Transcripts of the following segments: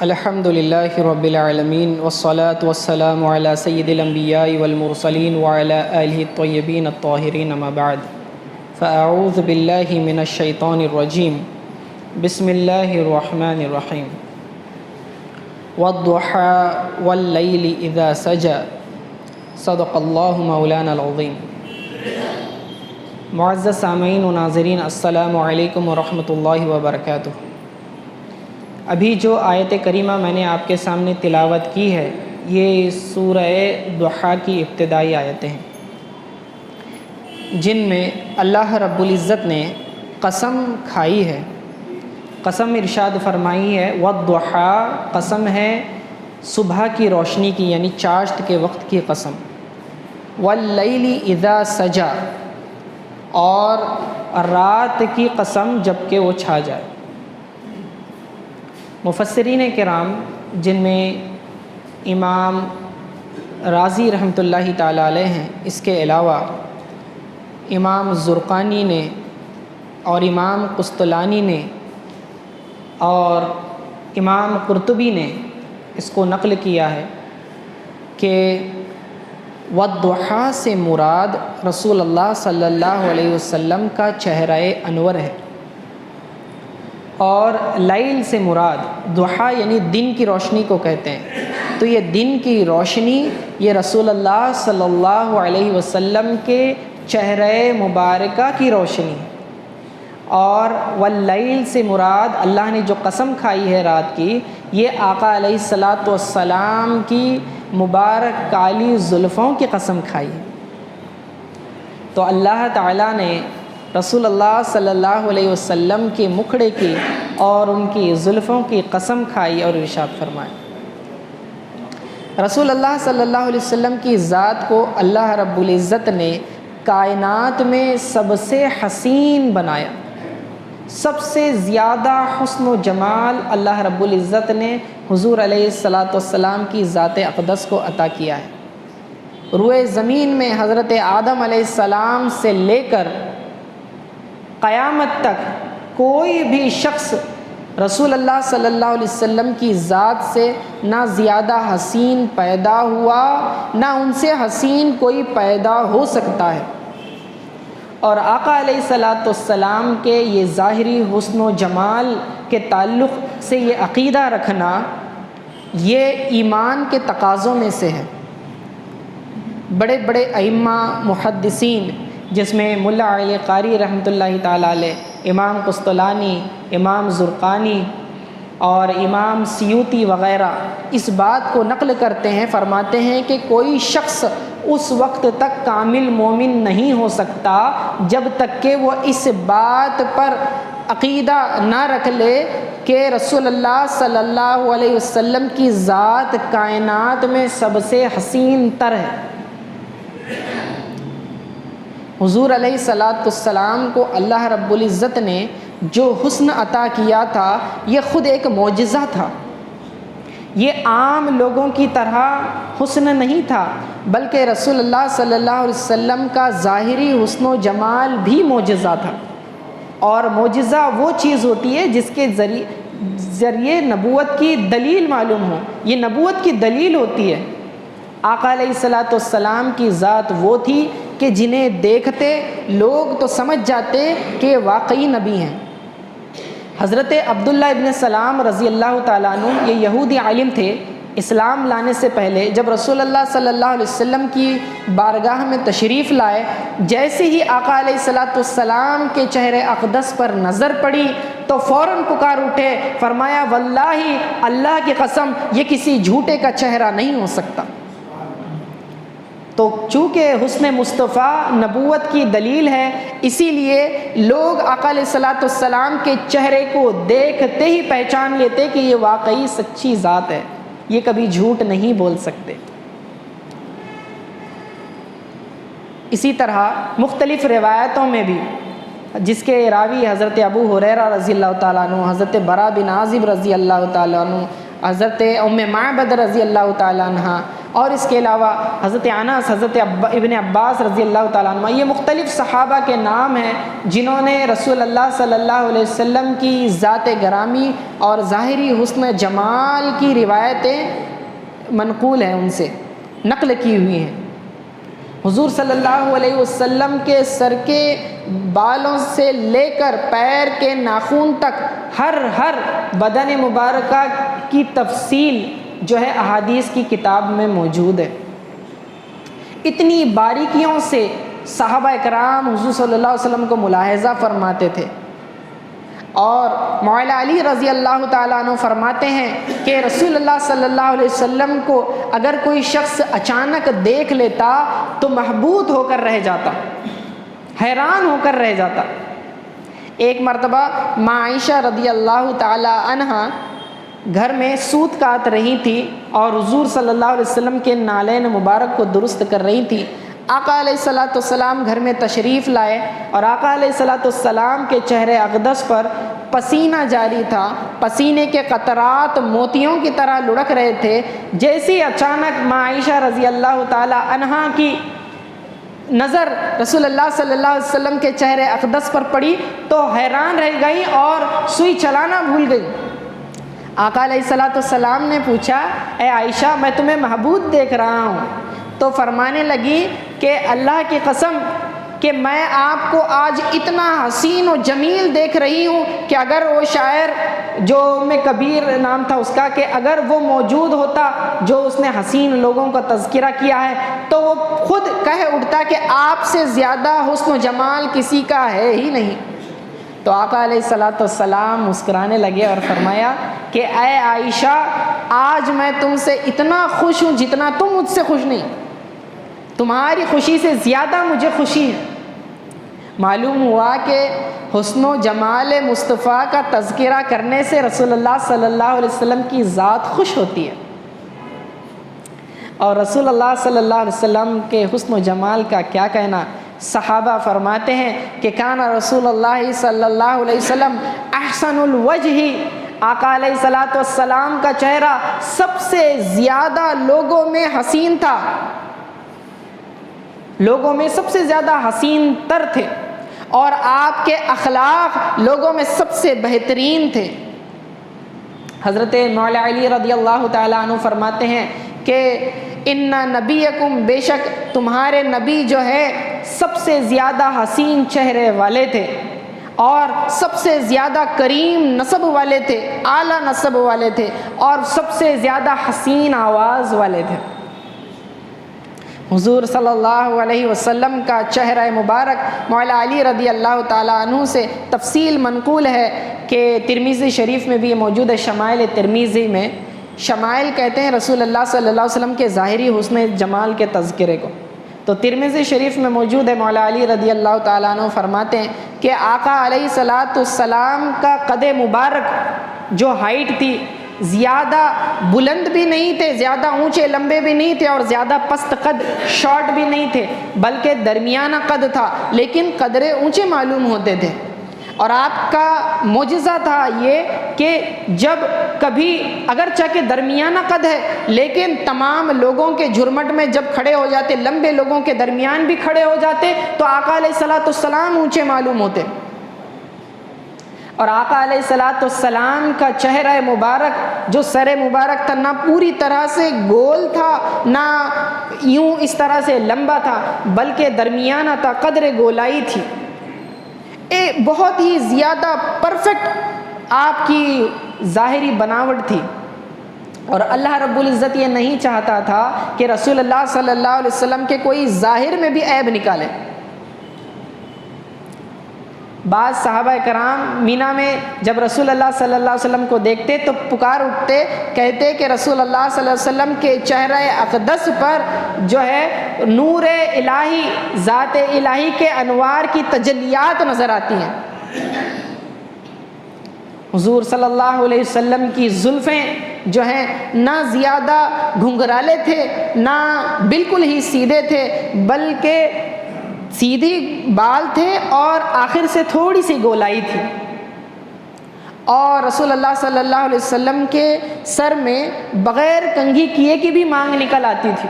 الحمد للہ رب العالمین والصلاة والسلام علی سید الانبیاء والمرسلین وعلی آلہ الطیبین الطاہرین اما بعد فاعوذ باللہ من الشیطان الرجیم بسم اللہ الرحمن الرحیم والضحى واللیل اذا سجى صدق اللہ مولانا العظیم۔ معزز سامعین و ناظرین، السلام علیکم ورحمۃ اللہ وبرکاتہ۔ ابھی جو آیت کریمہ میں نے آپ کے سامنے تلاوت کی ہے، یہ سورہ ضحیٰ کی ابتدائی آیتیں ہیں، جن میں اللہ رب العزت نے قسم کھائی ہے، قسم ارشاد فرمائی ہے۔ والضحیٰ، قسم ہے صبح کی روشنی کی، یعنی چاشت کے وقت کی قسم۔ واللیل اذا سجا، اور رات کی قسم جب کہ وہ چھا جائے۔ مفسرین کرام، جن میں امام رازی رحمۃ اللہ تعالیٰ علیہ ہیں، اس کے علاوہ امام زرقانی نے اور امام قسطلانی نے اور امام قرطبی نے اس کو نقل کیا ہے کہ والضحیٰ سے مراد رسول اللہ صلی اللہ علیہ وسلم کا چہرہ انور ہے، اور لیل سے مراد ضحیٰ یعنی دن کی روشنی کو کہتے ہیں۔ تو یہ دن کی روشنی، یہ رسول اللہ صلی اللہ علیہ وسلم کے چہرہ مبارکہ کی روشنی ہے۔ اور واللیل سے مراد اللہ نے جو قسم کھائی ہے رات کی، یہ آقا علیہ السلام کی مبارک کالی زلفوں کی قسم کھائی ہے۔ تو اللہ تعالیٰ نے رسول اللہ صلی اللہ علیہ وسلم کے مکھڑے کی اور ان کی زلفوں کی قسم کھائی اور ارشاد فرمایا۔ رسول اللہ صلی اللہ علیہ وسلم کی ذات کو اللہ رب العزت نے کائنات میں سب سے حسین بنایا، سب سے زیادہ حسن و جمال اللہ رب العزت نے حضور علیہ السلام کی ذات اقدس کو عطا کیا ہے۔ روئے زمین میں حضرت آدم علیہ السلام سے لے کر قیامت تک کوئی بھی شخص رسول اللہ صلی اللہ علیہ وسلم کی ذات سے نہ زیادہ حسین پیدا ہوا، نہ ان سے حسین کوئی پیدا ہو سکتا ہے۔ اور آقا علیہ السلام کے یہ ظاہری حسن و جمال کے تعلق سے یہ عقیدہ رکھنا، یہ ایمان کے تقاضوں میں سے ہے۔ بڑے بڑے ائمہ محدثین، جس میں ملا علی قاری رحمۃ اللہ تعالیٰ علیہ، امام قسطلانی، امام زرقانی اور امام سیوطی وغیرہ، اس بات کو نقل کرتے ہیں، فرماتے ہیں کہ کوئی شخص اس وقت تک کامل مومن نہیں ہو سکتا جب تک کہ وہ اس بات پر عقیدہ نہ رکھ لے کہ رسول اللہ صلی اللہ علیہ وسلم کی ذات کائنات میں سب سے حسین تر ہے۔ حضور علیہ السلام کو اللہ رب العزت نے جو حسن عطا کیا تھا، یہ خود ایک معجزہ تھا۔ یہ عام لوگوں کی طرح حسن نہیں تھا، بلکہ رسول اللہ صلی اللہ علیہ وسلم کا ظاہری حسن و جمال بھی معجزہ تھا۔ اور معجزہ وہ چیز ہوتی ہے جس کے ذریعے نبوت کی دلیل معلوم ہو، یہ نبوت کی دلیل ہوتی ہے۔ آقا علیہ السلام کی ذات وہ تھی کہ جنہیں دیکھتے لوگ تو سمجھ جاتے کہ واقعی نبی ہیں۔ حضرت عبداللہ ابن سلام رضی اللہ تعالیٰ عنہ، یہ یہودی عالم تھے، اسلام لانے سے پہلے جب رسول اللہ صلی اللہ علیہ وسلم کی بارگاہ میں تشریف لائے، جیسے ہی آقا علیہ السلام کے چہرے اقدس پر نظر پڑی تو فوراً پکار اٹھے، فرمایا واللہ، اللہ کی قسم، یہ کسی جھوٹے کا چہرہ نہیں ہو سکتا۔ تو چونکہ حسن مصطفیٰ نبوت کی دلیل ہے، اسی لیے لوگ آقا علیہ السلام کے چہرے کو دیکھتے ہی پہچان لیتے کہ یہ واقعی سچی ذات ہے، یہ کبھی جھوٹ نہیں بول سکتے۔ اسی طرح مختلف روایتوں میں بھی، جس کے راوی حضرت ابو ہریرہ رضی اللہ تعالیٰ عنہ، حضرت برا بن عازب رضی اللہ تعالیٰ عنہ، حضرت ام معبد رضی اللہ تعالیٰ عنہ اور اس کے علاوہ حضرت انس، حضرت ابن عباس رضی اللہ تعالیٰ عنہ، یہ مختلف صحابہ کے نام ہیں جنہوں نے رسول اللہ صلی اللہ علیہ وسلم کی ذات گرامی اور ظاہری حسن جمال کی روایتیں منقول ہیں، ان سے نقل کی ہوئی ہیں۔ حضور صلی اللہ علیہ وسلم کے سر کے بالوں سے لے کر پیر کے ناخن تک ہر بدن مبارکہ کی تفصیل جو ہے احادیث کی کتاب میں موجود ہے۔ اتنی باریکیوں سے صحابہ اکرام حضور صلی اللہ علیہ وسلم کو ملاحظہ فرماتے تھے، اور مولا علی رضی اللہ تعالیٰ عنہ فرماتے ہیں کہ رسول اللہ صلی اللہ علیہ وسلم کو اگر کوئی شخص اچانک دیکھ لیتا تو محبوط ہو کر رہ جاتا، حیران ہو کر رہ جاتا۔ ایک مرتبہ ماں عائشہ رضی اللہ تعالیٰ عنہ گھر میں سوت کاٹ رہی تھی اور حضور صلی اللہ علیہ وسلم کے نالین مبارک کو درست کر رہی تھی۔ آقا علیہ الصلوۃ والسلام گھر میں تشریف لائے اور آقا علیہ الصلوۃ والسلام کے چہرے اقدس پر پسینہ جاری تھا، پسینے کے قطرات موتیوں کی طرح لڑک رہے تھے۔ جیسی اچانک ماں عائشہ رضی اللہ تعالی عنہا کی نظر رسول اللہ صلی اللہ علیہ وسلم کے چہرے اقدس پر پڑی تو حیران رہ گئی اور سوئی چلانا بھول گئی۔ آقا علیہ الصلوۃ والسلام نے پوچھا، اے عائشہ میں تمہیں محبوب دیکھ رہا ہوں، تو فرمانے لگی کہ اللہ کی قسم کہ میں آپ کو آج اتنا حسین و جمیل دیکھ رہی ہوں کہ اگر وہ شاعر جو میں کبیر نام تھا اس کا، کہ اگر وہ موجود ہوتا جو اس نے حسین لوگوں کا تذکرہ کیا ہے تو وہ خود کہہ اٹھتا کہ آپ سے زیادہ حسن و جمال کسی کا ہے ہی نہیں۔ تو آقا علیہ الصلوۃ والسلام مسکرانے لگے اور فرمایا کہ اے عائشہ آج میں تم سے اتنا خوش ہوں جتنا تم مجھ سے خوش نہیں، تمہاری خوشی سے زیادہ مجھے خوشی ہے۔ معلوم ہوا کہ حسن و جمال مصطفیٰ کا تذکرہ کرنے سے رسول اللہ صلی اللہ علیہ وسلم کی ذات خوش ہوتی ہے، اور رسول اللہ صلی اللہ علیہ وسلم کے حسن و جمال کا کیا کہنا۔ صحابہ فرماتے ہیں کہ کان رسول اللہ صلی اللہ علیہ وسلم احسن الوجہ، آقا علیہ الصلوۃ والسلام کا چہرہ سب سے زیادہ لوگوں میں حسین تھا، لوگوں میں سب سے زیادہ حسین تر تھے، اور آپ کے اخلاق لوگوں میں سب سے بہترین تھے۔ حضرت مولا علی رضی اللہ تعالیٰ عنہ فرماتے ہیں کہ ان نبیکم، بے شک تمہارے نبی جو ہے سب سے زیادہ حسین چہرے والے تھے اور سب سے زیادہ کریم نسب والے تھے، اعلیٰ نسب والے تھے، اور سب سے زیادہ حسین آواز والے تھے۔ حضور صلی اللہ علیہ وسلم کا چہرہ مبارک مولا علی رضی اللہ تعالیٰ عنہ سے تفصیل منقول ہے کہ ترمذی شریف میں بھی موجود ہے۔ شمائل ترمذی میں، شمائل کہتے ہیں رسول اللہ صلی اللہ علیہ وسلم کے ظاہری حسن جمال کے تذکرے کو، تو ترمذی شریف میں موجود ہے۔ مولا علی رضی اللہ تعالیٰ عنہ فرماتے ہیں کہ آقا علیہ الصلوۃ والسلام کا قد مبارک جو ہائٹ تھی، زیادہ بلند بھی نہیں تھے، زیادہ اونچے لمبے بھی نہیں تھے، اور زیادہ پست قد شارٹ بھی نہیں تھے، بلکہ درمیانہ قد تھا، لیکن قدرے اونچے معلوم ہوتے تھے۔ اور آپ کا معجزہ تھا یہ کہ جب کبھی اگرچہ کہ درمیانہ قد ہے لیکن تمام لوگوں کے جھرمٹ میں جب کھڑے ہو جاتے، لمبے لوگوں کے درمیان بھی کھڑے ہو جاتے تو آقا علیہ الصلوۃ والسلام اونچے معلوم ہوتے۔ اور آقا علیہ الصلوۃ والسلام کا چہرہ مبارک جو سر مبارک تھا، نہ پوری طرح سے گول تھا نہ یوں اس طرح سے لمبا تھا، بلکہ درمیانہ تھا، قدر گولائی تھی، بہت ہی زیادہ پرفیکٹ آپ کی ظاہری بناوٹ تھی۔ اور اللہ رب العزت یہ نہیں چاہتا تھا کہ رسول اللہ صلی اللہ علیہ وسلم کے کوئی ظاہر میں بھی عیب نکالے۔ بعض صحابہ کرام مینا میں جب رسول اللہ صلی اللہ علیہ وسلم کو دیکھتے تو پکار اٹھتے، کہتے کہ رسول اللہ صلی اللہ علیہ وسلم کے چہرہ اقدس پر جو ہے نور الہی، ذات الہی کے انوار کی تجلیات نظر آتی ہیں۔ حضور صلی اللہ علیہ وسلم کی زلفیں جو ہیں نہ زیادہ گھنگرالے تھے نہ بالکل ہی سیدھے تھے، بلکہ سیدھی بال تھے اور آخر سے تھوڑی سی گولائی تھی، اور رسول اللہ صلی اللہ علیہ وسلم کے سر میں بغیر کنگھی کیے کی بھی مانگ نکل آتی تھی۔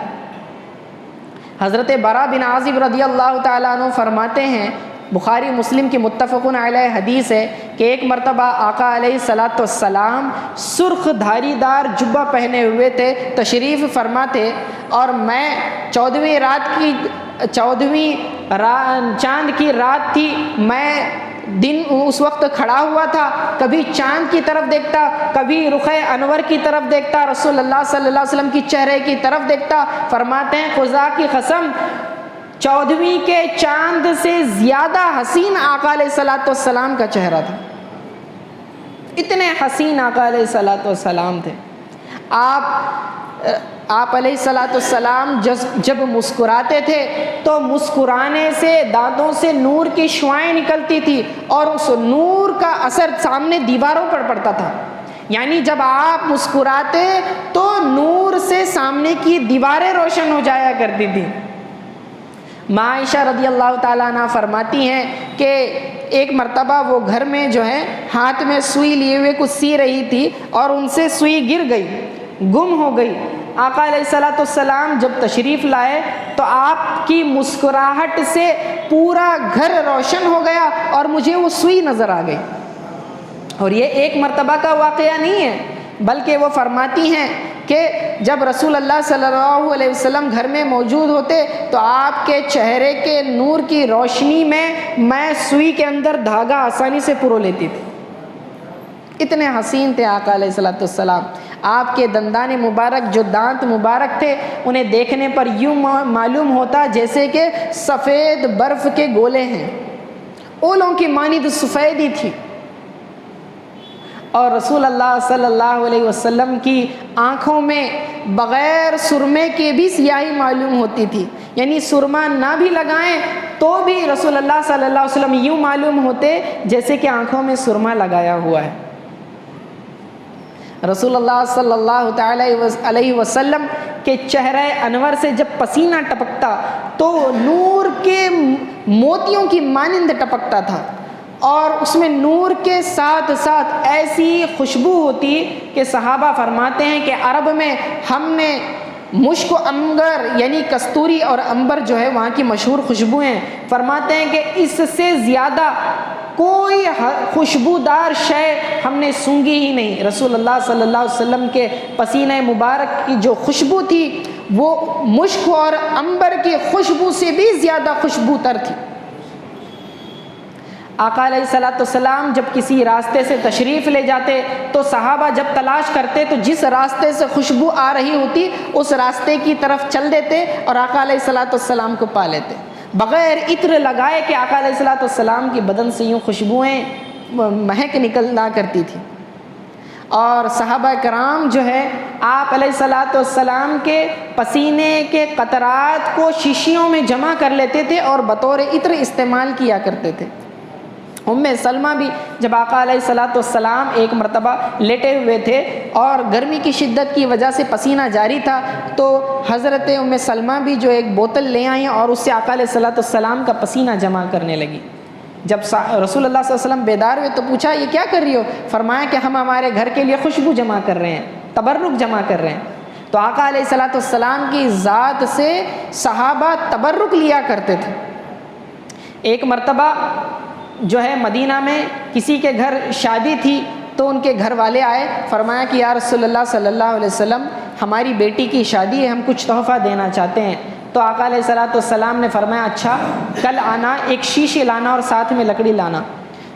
حضرت براء بن عازب رضی اللہ تعالیٰ عنہ فرماتے ہیں، بخاری مسلم کی متفقن علیہ حدیث ہے کہ ایک مرتبہ آقا علیہ الصلاۃ والسلام سرخ دھاری دار جبہ پہنے ہوئے تھے، تشریف فرما تھے، اور میں 14ویں چاند کی رات تھی، میں دن اس وقت کھڑا ہوا تھا، کبھی چاند کی طرف دیکھتا، کبھی رخ انور کی طرف دیکھتا، رسول اللہ صلی اللہ علیہ وسلم کی چہرے کی طرف دیکھتا۔ فرماتے ہیں خدا کی قسم 14ویں کے چاند سے زیادہ حسین آقا علیہ الصلاۃ والسلام کا چہرہ تھا، اتنے حسین آقا علیہ الصلاۃ والسلام تھے۔ آپ علیہ الصلاۃ والسلام جب مسکراتے تھے تو مسکرانے سے دانتوں سے نور کی شعاعیں نکلتی تھی، اور اس نور کا اثر سامنے دیواروں پر پڑتا تھا، یعنی جب آپ مسکراتے تو نور سے سامنے کی دیواریں روشن ہو جایا کرتی تھی۔ ماں عائشہ رضی اللہ تعالیٰ عنہ فرماتی ہیں کہ ایک مرتبہ وہ گھر میں جو ہے ہاتھ میں سوئی لیے ہوئے کچھ سی رہی تھی، اور ان سے سوئی گر گئی، گم ہو گئی۔ آقا علیہ الصلاۃ والسلام جب تشریف لائے تو آپ کی مسکراہٹ سے پورا گھر روشن ہو گیا اور مجھے وہ سوئی نظر آ گئی۔ اور یہ ایک مرتبہ کا واقعہ نہیں ہے، بلکہ وہ فرماتی ہیں کہ جب رسول اللہ صلی اللہ علیہ وسلم گھر میں موجود ہوتے تو آپ کے چہرے کے نور کی روشنی میں سوئی کے اندر دھاگا آسانی سے پرو لیتی تھی، اتنے حسین تھے آقا علیہ الصلوۃ والسلام۔ آپ کے دندان مبارک، جو دانت مبارک تھے، انہیں دیکھنے پر یوں معلوم ہوتا جیسے کہ سفید برف کے گولے ہیں، اولوں کی مانند سفیدی تھی۔ اور رسول اللہ صلی اللہ علیہ وسلم کی آنکھوں میں بغیر سرمے کے بھی سیاہی معلوم ہوتی تھی، یعنی سرما نہ بھی لگائیں تو بھی رسول اللہ صلی اللہ علیہ وسلم یوں معلوم ہوتے جیسے کہ آنکھوں میں سرما لگایا ہوا ہے۔ رسول اللہ صلی اللہ تعالی علیہ وسلم کے چہرہ انور سے جب پسینہ ٹپکتا تو نور کے موتیوں کی مانند ٹپکتا تھا، اور اس میں نور کے ساتھ ساتھ ایسی خوشبو ہوتی کہ صحابہ فرماتے ہیں کہ عرب میں ہم نے مشک و عنبر یعنی کستوری اور عنبر جو ہے وہاں کی مشہور خوشبوئیں، فرماتے ہیں کہ اس سے زیادہ کوئی خوشبودار شے ہم نے سونگھی ہی نہیں۔ رسول اللہ صلی اللہ علیہ وسلم کے پسینہ مبارک کی جو خوشبو تھی وہ مشک اور عنبر کی خوشبو سے بھی زیادہ خوشبو تر تھی۔ آقا علیہ الصلوۃ والسلام جب کسی راستے سے تشریف لے جاتے تو صحابہ جب تلاش کرتے تو جس راستے سے خوشبو آ رہی ہوتی اس راستے کی طرف چل دیتے اور آقا علیہ الصلوۃ والسلام کو پا لیتے، بغیر عطر لگائے کہ آقا علیہ الصلوۃ والسلام کی بدن سے یوں خوشبوئیں مہک نکلنا کرتی تھی۔ اور صحابہ کرام جو ہے آپ علیہ الصلوۃ والسلام کے پسینے کے قطرات کو شیشیوں میں جمع کر لیتے تھے اور بطور عطر استعمال کیا کرتے تھے۔ سلمہ بھی جب آقا علیہ الصلوۃ والسلام ایک مرتبہ لیٹے ہوئے تھے اور گرمی کی شدت کی وجہ سے پسینہ جاری تھا تو حضرت سلمہ بھی جو ایک بوتل لے آئیں اور اس سے آقا علیہ الصلوۃ والسلام کا پسینہ جمع کرنے لگی۔ جب رسول اللہ صلی اللہ علیہ وسلم بیدار ہوئے تو پوچھا یہ کیا کر رہی ہو؟ فرمایا کہ ہم ہمارے گھر کے لیے خوشبو جمع کر رہے ہیں، تبرک جمع کر رہے ہیں۔ تو آقا علیہ الصلوۃ والسلام کی ذات سے صحابہ تبرک لیا کرتے تھے۔ ایک مرتبہ جو ہے مدینہ میں کسی کے گھر شادی تھی تو ان کے گھر والے آئے، فرمایا کہ یا رسول اللہ صلی اللہ علیہ وسلم ہماری بیٹی کی شادی ہے، ہم کچھ تحفہ دینا چاہتے ہیں۔ تو آقا علیہ الصلوۃ والسلام نے فرمایا اچھا کل آنا، ایک شیشے لانا اور ساتھ میں لکڑی لانا۔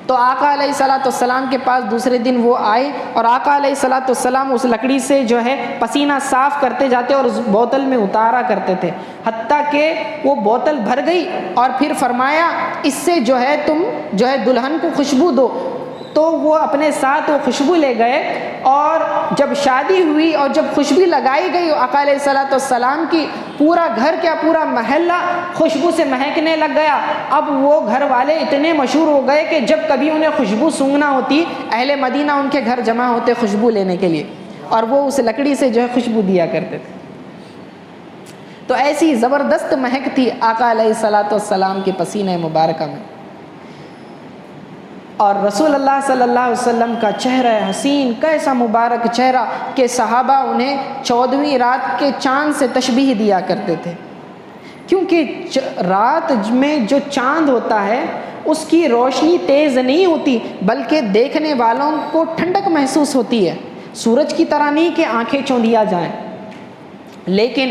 تو آقا علیہ الصلوۃ والسلام کے پاس دوسرے دن وہ آئے اور آقا علیہ الصلوۃ والسلام اس لکڑی سے جو ہے پسینہ صاف کرتے جاتے اور اس بوتل میں اتارا کرتے تھے، حتیٰ کہ وہ بوتل بھر گئی اور پھر فرمایا اس سے جو ہے تم جو ہے دلہن کو خوشبو دو۔ تو وہ اپنے ساتھ وہ خوشبو لے گئے اور جب شادی ہوئی اور جب خوشبو لگائی گئی آقا علیہ الصلوۃ والسلام کی، پورا گھر کیا پورا محلہ خوشبو سے مہکنے لگ گیا۔ اب وہ گھر والے اتنے مشہور ہو گئے کہ جب کبھی انہیں خوشبو سونگھنا ہوتی اہل مدینہ ان کے گھر جمع ہوتے خوشبو لینے کے لیے، اور وہ اس لکڑی سے جو ہے خوشبو دیا کرتے تھے۔ تو ایسی زبردست مہک تھی آقا علیہ الصلوۃ والسلام کے پسینہ مبارکہ میں۔ اور رسول اللہ صلی اللہ علیہ وسلم کا چہرہ حسین کیسا مبارک چہرہ کہ صحابہ انہیں 14ویں رات کے چاند سے تشبیہ دیا کرتے تھے، کیونکہ رات میں جو چاند ہوتا ہے اس کی روشنی تیز نہیں ہوتی بلکہ دیکھنے والوں کو ٹھنڈک محسوس ہوتی ہے، سورج کی طرح نہیں کہ آنکھیں چوندیا جائیں۔ لیکن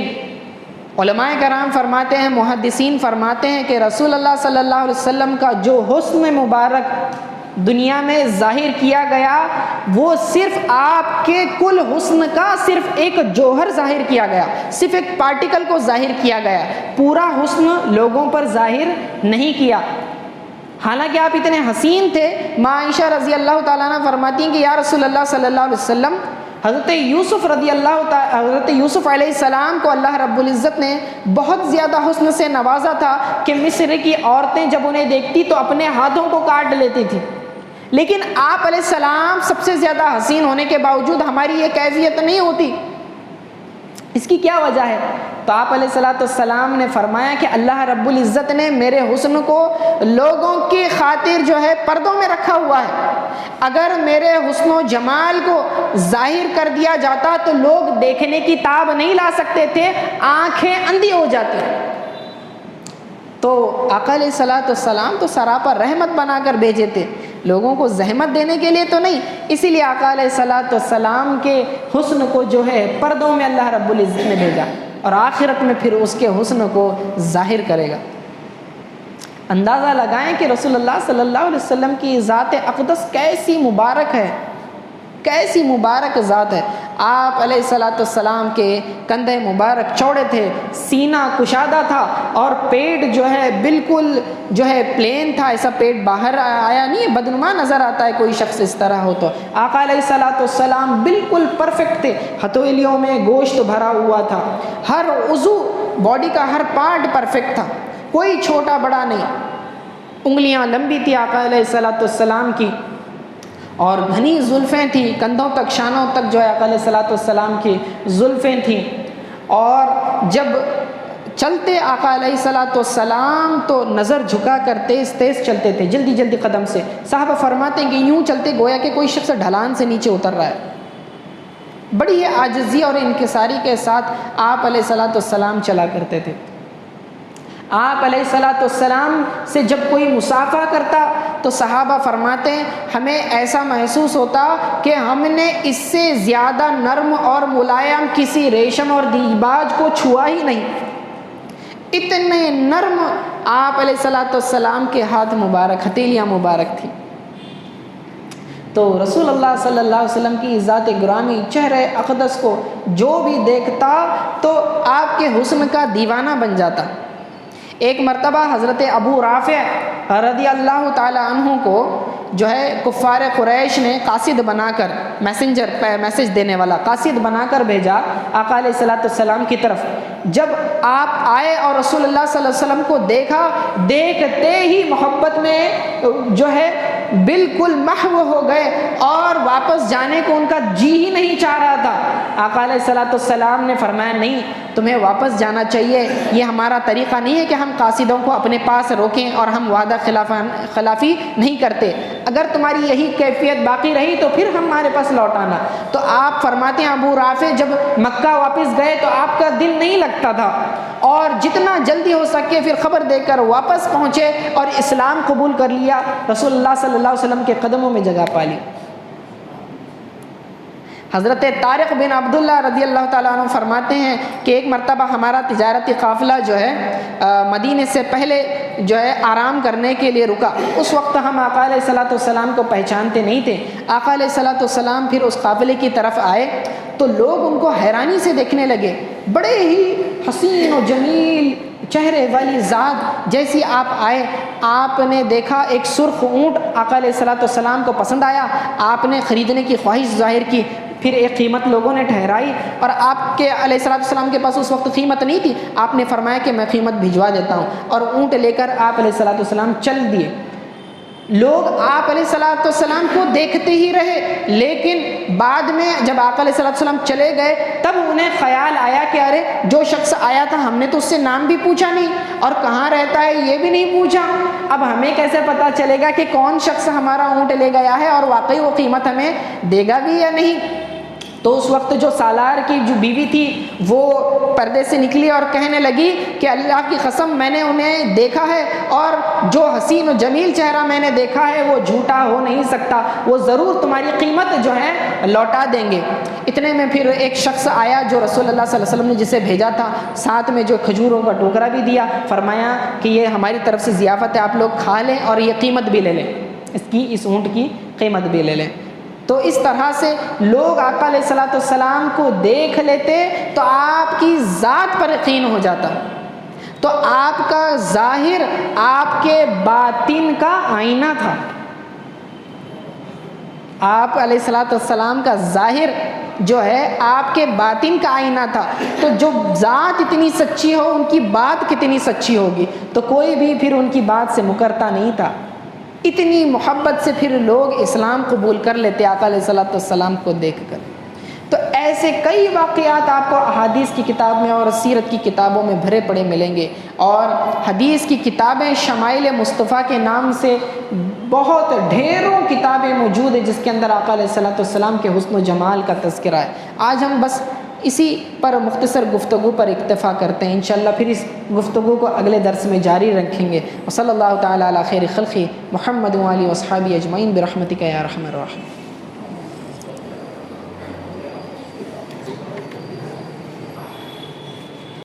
علماء کرام فرماتے ہیں، محدثین فرماتے ہیں کہ رسول اللہ صلی اللہ علیہ وسلم کا جو حسن مبارک دنیا میں ظاہر کیا گیا وہ صرف آپ کے کل حسن کا صرف ایک جوہر ظاہر کیا گیا، صرف ایک پارٹیکل کو ظاہر کیا گیا، پورا حسن لوگوں پر ظاہر نہیں کیا۔ حالانکہ آپ اتنے حسین تھے، ماں عائشہ رضی اللہ تعالیٰ عنہ فرماتی ہیں کہ یا رسول اللہ صلی اللہ علیہ وسلم، حضرت یوسف علیہ السلام کو اللہ رب العزت نے بہت زیادہ حسن سے نوازا تھا کہ مصر کی عورتیں جب انہیں دیکھتی تو اپنے ہاتھوں کو کاٹ لیتی تھی، لیکن آپ علیہ السلام سب سے زیادہ حسین ہونے کے باوجود ہماری یہ کیفیت نہیں ہوتی، اس کی کیا وجہ ہے؟ تو آپ علیہ السلام نے فرمایا کہ اللہ رب العزت نے میرے حسن کو لوگوں کی خاطر جو ہے پردوں میں رکھا ہوا ہے، اگر میرے حسن و جمال کو ظاہر کر دیا جاتا تو لوگ دیکھنے کی تاب نہیں لا سکتے تھے، آنکھیں اندھی ہو جاتی۔ تو آقا علیہ السلام تو سراپا رحمت بنا کر بھیجے تھے، لوگوں کو زحمت دینے کے لیے تو نہیں، اسی لیے آقا علیہ السلام کے حسن کو جو ہے پردوں میں اللہ رب العزت نے بھیجا، اور آخرت میں پھر اس کے حسن کو ظاہر کرے گا۔ اندازہ لگائیں کہ رسول اللہ صلی اللہ علیہ وسلم کی ذات اقدس کیسی مبارک ہے، کیسی مبارک ذات ہے۔ آپ علیہ السلام کے کندھے مبارک چوڑے تھے، سینہ کشادہ تھا، اور پیٹ جو ہے بالکل جو ہے پلین تھا، ایسا پیٹ باہر آیا نہیں، بدنما نظر آتا ہے کوئی شخص اس طرح ہو تو۔ آقا علیہ السلام بالکل پرفیکٹ تھے، ہتھیلیوں میں گوشت بھرا ہوا تھا، ہر عضو باڈی کا ہر پارٹ پرفیکٹ تھا، کوئی چھوٹا بڑا نہیں، انگلیاں لمبی تھی آقا علیہ السلام کی، اور گھنی زلفیں تھیں، کندھوں تک شانوں تک جو ہے آقا علیہ السلام کی زلفیں تھیں، اور جب چلتے آقا علیہ السلام تو نظر جھکا کر تیز تیز چلتے تھے، جلدی جلدی قدم سے، صحابہ فرماتے ہیں کہ یوں چلتے گویا کہ کوئی شخص ڈھلان سے نیچے اتر رہا ہے، بڑی عاجزی اور انکساری کے ساتھ آپ علیہ السلام چلا کرتے تھے۔ آپ علیہ السلام سے جب کوئی مصافحہ کرتا تو صحابہ فرماتے ہیں ہمیں ایسا محسوس ہوتا کہ ہم نے اس سے زیادہ نرم اور ملائم کسی ریشم اور دیباج کو چھوا ہی نہیں، اتنے نرم آپ علیہ السلام کے ہاتھ مبارک، ہتھیلیاں مبارک تھی۔ تو رسول اللہ صلی اللہ علیہ وسلم کی ذات گرامی چہرہ اقدس کو جو بھی دیکھتا تو آپ کے حسن کا دیوانہ بن جاتا۔ ایک مرتبہ حضرت ابو رافع رضی اللہ تعالی عنہ کو جو ہے کفار قریش نے قاصد بنا کر، میسج دینے والا قاصد بنا کر بھیجا آقا علیہ السلام کی طرف۔ جب آپ آئے اور رسول اللہ صلی اللہ علیہ وسلم کو دیکھا، دیکھتے ہی محبت میں جو ہے بالکل محو ہو گئے اور واپس جانے کو ان کا جی ہی نہیں چاہ رہا تھا۔ آقا علیہ السلام نے فرمایا نہیں، تمہیں واپس جانا چاہیے، یہ ہمارا طریقہ نہیں ہے کہ ہم قاصدوں کو اپنے پاس روکیں اور ہم وعدہ خلافی نہیں کرتے، اگر تمہاری یہی کیفیت باقی رہی تو پھر ہمارے پاس لوٹ آنا۔ تو آپ فرماتے ہیں ابو رافع جب مکہ واپس گئے تو آپ کا دل نہیں لگتا تھا، اور جتنا جلدی ہو سکے پھر خبر دے کر واپس پہنچے اور اسلام قبول کر لیا، رسول اللہ صلی اللہ علیہ وسلم کے قدموں میں جگہ پا لی۔ حضرت طارق بن عبداللہ رضی اللہ تعالیٰ عنہ فرماتے ہیں کہ ایک مرتبہ ہمارا تجارتی قافلہ جو ہے مدینے سے پہلے جو ہے آرام کرنے کے لیے رکا، اس وقت ہم آقا علیہ السلام کو پہچانتے نہیں تھے۔ آقا علیہ السلام پھر اس قافلے کی طرف آئے تو لوگ ان کو حیرانی سے دیکھنے لگے، بڑے ہی حسین و جمیل چہرے والی ذات جیسی آپ آئے، آپ نے دیکھا ایک سرخ اونٹ آقا علیہ السلام کو پسند آیا، آپ نے خریدنے کی خواہش ظاہر کی، پھر ایک قیمت لوگوں نے ٹھہرائی، اور آپ کے علیہ السلام کے پاس اس وقت قیمت نہیں تھی، آپ نے فرمایا کہ میں قیمت بھجوا دیتا ہوں، اور اونٹ لے کر آپ علیہ السلام چل دیے۔ لوگ آپ علیہ الصلوۃ والسلام کو دیکھتے ہی رہے، لیکن بعد میں جب آقا علیہ الصلوۃ والسلام چلے گئے تب انہیں خیال آیا کہ ارے جو شخص آیا تھا ہم نے تو اس سے نام بھی پوچھا نہیں اور کہاں رہتا ہے یہ بھی نہیں پوچھا، اب ہمیں کیسے پتہ چلے گا کہ کون شخص ہمارا اونٹ لے گیا ہے اور واقعی وہ قیمت ہمیں دے گا بھی یا نہیں۔ تو اس وقت جو سالار کی جو بیوی تھی وہ پردے سے نکلی اور کہنے لگی کہ اللہ کی قسم میں نے انہیں دیکھا ہے اور جو حسین و جمیل چہرہ میں نے دیکھا ہے وہ جھوٹا ہو نہیں سکتا، وہ ضرور تمہاری قیمت جو ہے لوٹا دیں گے۔ اتنے میں پھر ایک شخص آیا جو رسول اللہ صلی اللہ علیہ وسلم نے جسے بھیجا تھا، ساتھ میں جو کھجوروں کا ٹوکرا بھی دیا، فرمایا کہ یہ ہماری طرف سے ضیافت ہے، آپ لوگ کھا لیں اور یہ قیمت بھی لے لیں، اس اونٹ کی قیمت بھی لے لیں۔ تو اس طرح سے لوگ آقا علیہ الصلوۃ والسلام کو دیکھ لیتے تو آپ کی ذات پر یقین ہو جاتا، تو آپ کا ظاہر آپ کے باطن کا آئینہ تھا، آپ علیہ الصلوۃ والسلام کا ظاہر جو ہے آپ کے باطن کا آئینہ تھا، تو جو ذات اتنی سچی ہو ان کی بات کتنی سچی ہوگی، تو کوئی بھی پھر ان کی بات سے مکرتا نہیں تھا۔ اتنی محبت سے پھر لوگ اسلام قبول کر لیتے آقا علیہ الصلوۃ والسلام کو دیکھ کر۔ تو ایسے کئی واقعات آپ کو احادیث کی کتاب میں اور سیرت کی کتابوں میں بھرے پڑے ملیں گے، اور حدیث کی کتابیں شمائل مصطفیٰ کے نام سے بہت ڈھیروں کتابیں موجود ہیں جس کے اندر آقا علیہ الصلوۃ والسلام کے حسن و جمال کا تذکرہ ہے۔ آج ہم بس اسی پر مختصر گفتگو پر اکتفا کرتے ہیں، انشاءاللہ پھر اس گفتگو کو اگلے درس میں جاری رکھیں گے۔ وصلی اللہ تعالی علی خیر خلقہ محمد و آلہ و اصحابہ اجمعین برحمتک یا ارحم الراحمین۔